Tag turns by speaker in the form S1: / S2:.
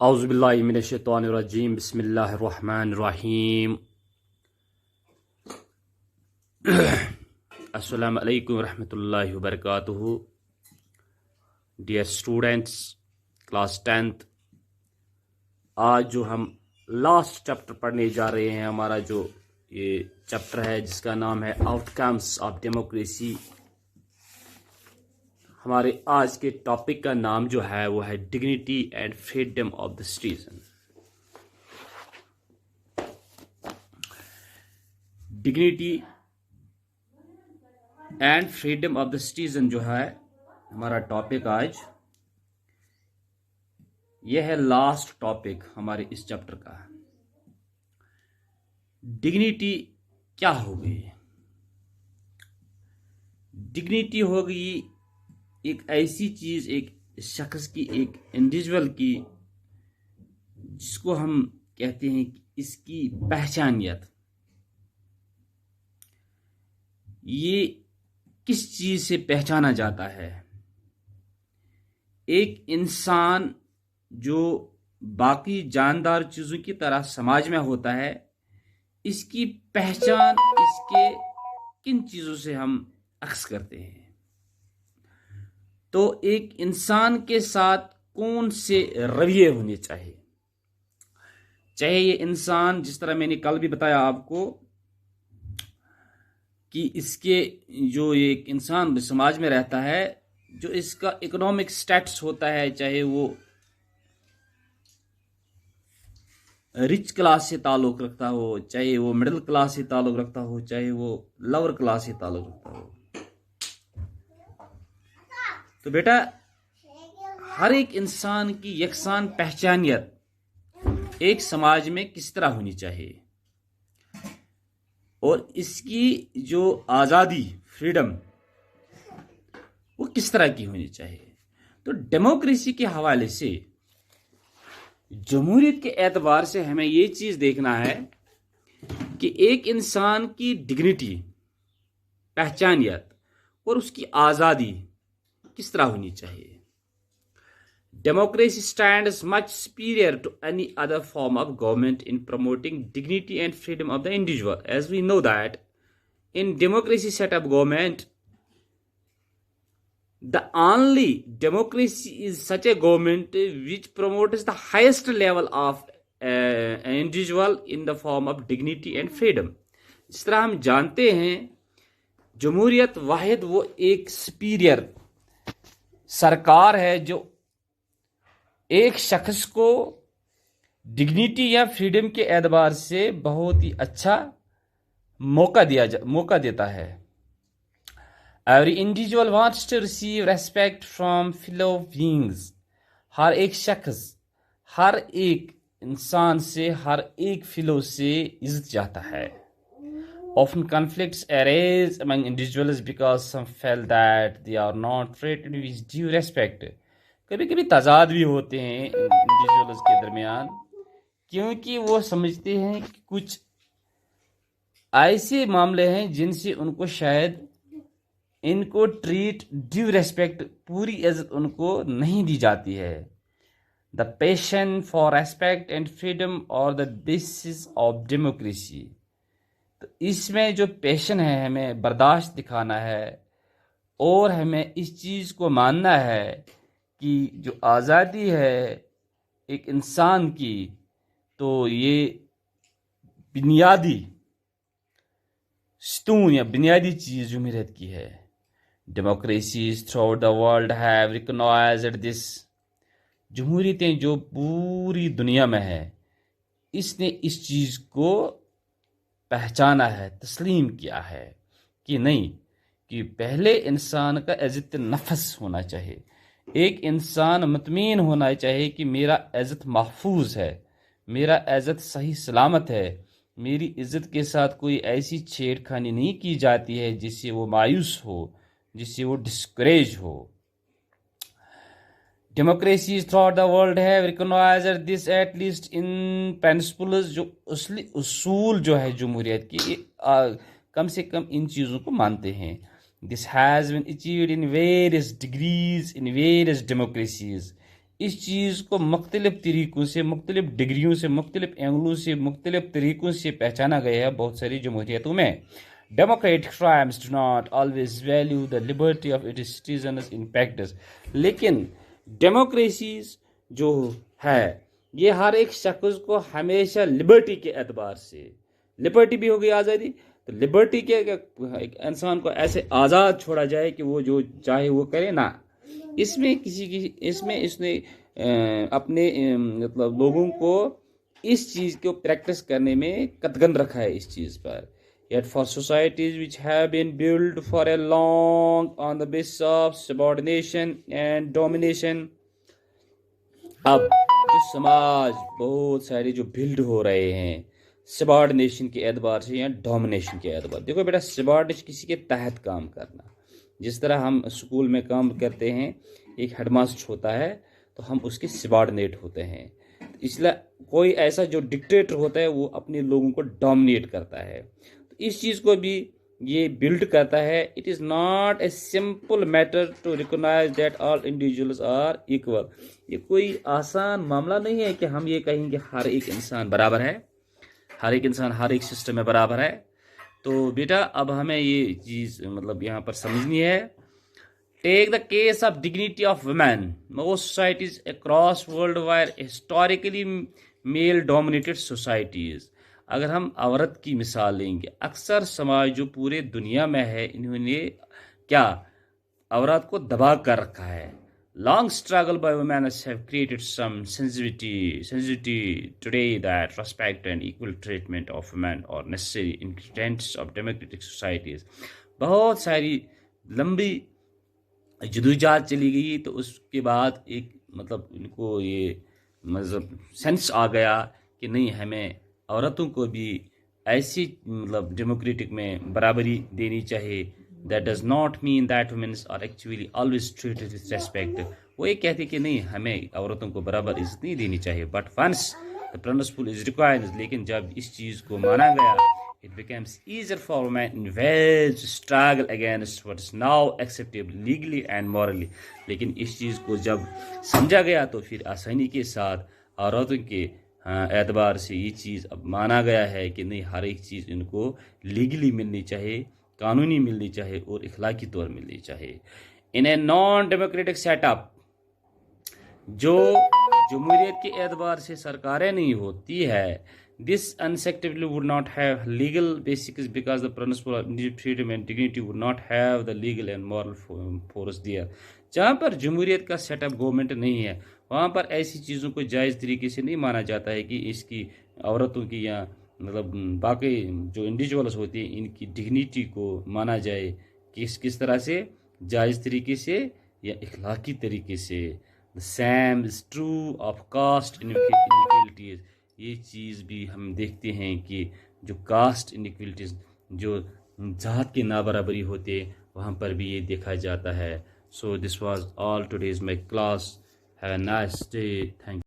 S1: औज़ुबिल्लाहि मिनश्शैतानिर्रजीम बिस्मिल्लाहिर्रहमानिर्रहीम। अस्सलामु अलैकुम रहमतुल्लाहि व बरकातुहू। डियर स्टूडेंट्स, क्लास 10th, आज जो हम लास्ट चैप्टर पढ़ने जा रहे हैं, हमारा जो ये चैप्टर है जिसका नाम है आउटकम्स ऑफ डेमोक्रेसी। हमारे आज के टॉपिक का नाम जो है वो है dignity and freedom of the citizen. Dignity and freedom of the citizen जो है हमारा टॉपिक आज, यह है लास्ट टॉपिक हमारे इस चैप्टर का। डिग्निटी क्या होगी? डिग्निटी होगी एक ऐसी चीज, एक शख्स की, एक इंडिविजुअल की, जिसको हम कहते हैं कि इसकी पहचानियत। ये किस चीज से पहचाना जाता है? एक इंसान जो बाकी जानदार चीजों की तरह समाज में होता है, इसकी पहचान इसके किन चीजों से हम अक्स करते हैं। तो एक इंसान के साथ कौन से रवैये होने चाहिए? चाहे ये इंसान, जिस तरह मैंने कल भी बताया आपको कि इसके जो एक इंसान समाज में रहता है, जो इसका इकोनॉमिक स्टेटस होता है, चाहे वो रिच क्लास से ताल्लुक रखता हो, चाहे वो मिडिल क्लास से ताल्लुक रखता हो, चाहे वो लोअर क्लास से ताल्लुक रखता हो। तो बेटा, हर एक इंसान की यकसान पहचानियत एक समाज में किस तरह होनी चाहिए, और इसकी जो आज़ादी, फ्रीडम, वो किस तरह की होनी चाहिए। तो डेमोक्रेसी के हवाले से, जमहूरियत के एतबार से हमें ये चीज देखना है कि एक इंसान की डिग्निटी, पहचानियत और उसकी आज़ादी किस तरह होनी चाहिए। Democracy stands much superior to any other form of government in promoting dignity and freedom of the individual. As we know that in democracy set up government, the only democracy is such a government which promotes the highest level of an individual in the form of dignity and freedom. जिस तरह हम जानते हैं, जमहूरियत वाहिद वो एक superior सरकार है जो एक शख्स को डिग्निटी या फ्रीडम के एतबार से बहुत ही अच्छा मौका देता है। Every individual wants to receive respect from fellow beings. हर एक शख्स, हर एक इंसान से, हर एक फेलो से इज्जत चाहता है। Often conflicts arise among individuals because some feel that they are not treated with due respect. कभी कभी तजाद भी होते हैं इंडिविजुअल्स के दरमियान, क्योंकि वो समझते हैं कि कुछ ऐसे मामले हैं जिनसे उनको शायद इनको ट्रीट, ड्यू रेस्पेक्ट, पूरी इज्जत उनको नहीं दी जाती है। The passion for respect and freedom और द बेसिस ऑफ डेमोक्रेसी। तो इसमें जो पैशन है, हमें बर्दाश्त दिखाना है और हमें इस चीज़ को मानना है कि जो आज़ादी है एक इंसान की, तो ये बुनियादी स्तून या बुनियादी चीज़ जमहूरियत की है। Democracies through the world have recognised this. जमहूरियतें जो पूरी दुनिया में है, इसने इस चीज़ को पहचाना है, तस्लीम किया है कि नहीं, कि पहले इंसान का इज्जत नफ्स होना चाहिए। एक इंसान मुतमीन होना चाहिए कि मेरा इज्जत महफूज है, मेरा इज्जत सही सलामत है, मेरी इज्जत के साथ कोई ऐसी छेड़खानी नहीं की जाती है जिससे वो मायूस हो, जिससे वो डिस्करेज हो। Democracies throughout the world have recognized this, at least in principles। जो असली उसूल जो है जमहूरियत की, कम से कम इन चीज़ों को मानते हैं। This has been achieved in various degrees in various democracies। इस चीज़ को मुख्तलिफ तरीक़ों से, मुख्तलिफ डिग्रियों से, मुख्तलिफ एंगलों से, मुख्तलिफ तरीक़ों से पहचाना गया है बहुत सारी जमहूरियतों में। Democratic tribes do not always value the liberty of its citizens in practice. लेकिन डेमोक्रेसीज जो है ये हर एक शख्स को हमेशा लिबर्टी के एतबार से, लिबर्टी भी हो गई आज़ादी, तो लिबर्टी के एक इंसान को ऐसे आज़ाद छोड़ा जाए कि वो जो चाहे वो करे ना, इसमें किसी की, इसमें इसने अपने मतलब लोगों को इस चीज़ को प्रैक्टिस करने में कतगन रखा है इस चीज़ पर। Yet for societies which have been built for a long on the basis of subordination and domination, अब जो समाज बहुत सारे जो बिल्ड हो रहे हैं सबॉर्डिनेशन के एतबार से या डोमिनेशन के एतबार। देखो बेटा, सबॉर्डिनेशन किसी के तहत काम करना, जिस तरह हम स्कूल में काम करते हैं, एक हेडमास्टर होता है तो हम उसके सबॉर्डिनेट होते हैं। इसलिए कोई ऐसा जो डिक्टेटर होता है वो अपने लोगों को डोमिनेट करता है, तो इस चीज़ को भी ये बिल्ड करता है। It is not a simple matter to recognise that all individuals are equal. ये कोई आसान मामला नहीं है कि हम ये कहेंगे हर एक इंसान बराबर है, हर एक इंसान हर एक सिस्टम में बराबर है। तो बेटा अब हमें ये चीज़ मतलब यहाँ पर समझनी है। Take the case of dignity of women. Most societies across world wide historically male dominated societies. अगर हम औरत की मिसाल लेंगे, अक्सर समाज जो पूरे दुनिया में है, इन्होंने क्या औरत को दबा कर रखा है। Long struggle by women have created some sensitivity today that respect and equal treatment of women और necessary ingredients of democratic societies. बहुत सारी लंबी जदोजहद चली गई, तो उसके बाद एक मतलब इनको ये मतलब सेंस आ गया कि नहीं, हमें औरतों को भी ऐसी मतलब डेमोक्रेटिक में बराबरी देनी चाहिए। That does not mean that womens are actually always treated with respect. वो ये कहते कि नहीं, हमें औरतों को बराबर इज्जत नहीं देनी चाहिए, but once the principle is required, लेकिन जब इस चीज़ को माना गया, it becomes easier for women in ways to struggle against what is now acceptable legally and morally। लेकिन इस चीज़ को जब समझा गया तो फिर आसानी के साथ औरतों के एतबार से ये चीज़ अब माना गया है कि नहीं, हर एक चीज़ इनको लीगली मिलनी चाहिए, कानूनी मिलनी चाहिए और इखलाकी तौर मिलनी चाहिए। इन ए नॉन डेमोक्रेटिक सेटअप, जो जमहूरियत के एतबार से सरकारें नहीं होती है, this unacceptably would not have legal basis because the principle of individual freedom and dignity would not have the legal and moral force there। जहाँ पर जमहूरियत का सेटअप गवर्नमेंट नहीं है, वहाँ पर ऐसी चीज़ों को जायज़ तरीके से नहीं माना जाता है कि इसकी औरतों की या मतलब बाकी जो इंडिविजुअल्स होती हैं इनकी डिग्निटी को माना जाए किस तरह से, जायज़ तरीके से या इखलाकी तरीके से। The same is true of caste inequalities. ये चीज़ भी हम देखते हैं कि जो कास्ट इनइक्वालिटीज़, जो जात के नाबराबरी होते हैं, वहाँ पर भी ये देखा जाता है। So this was all today's my class. Have a nice day. Thank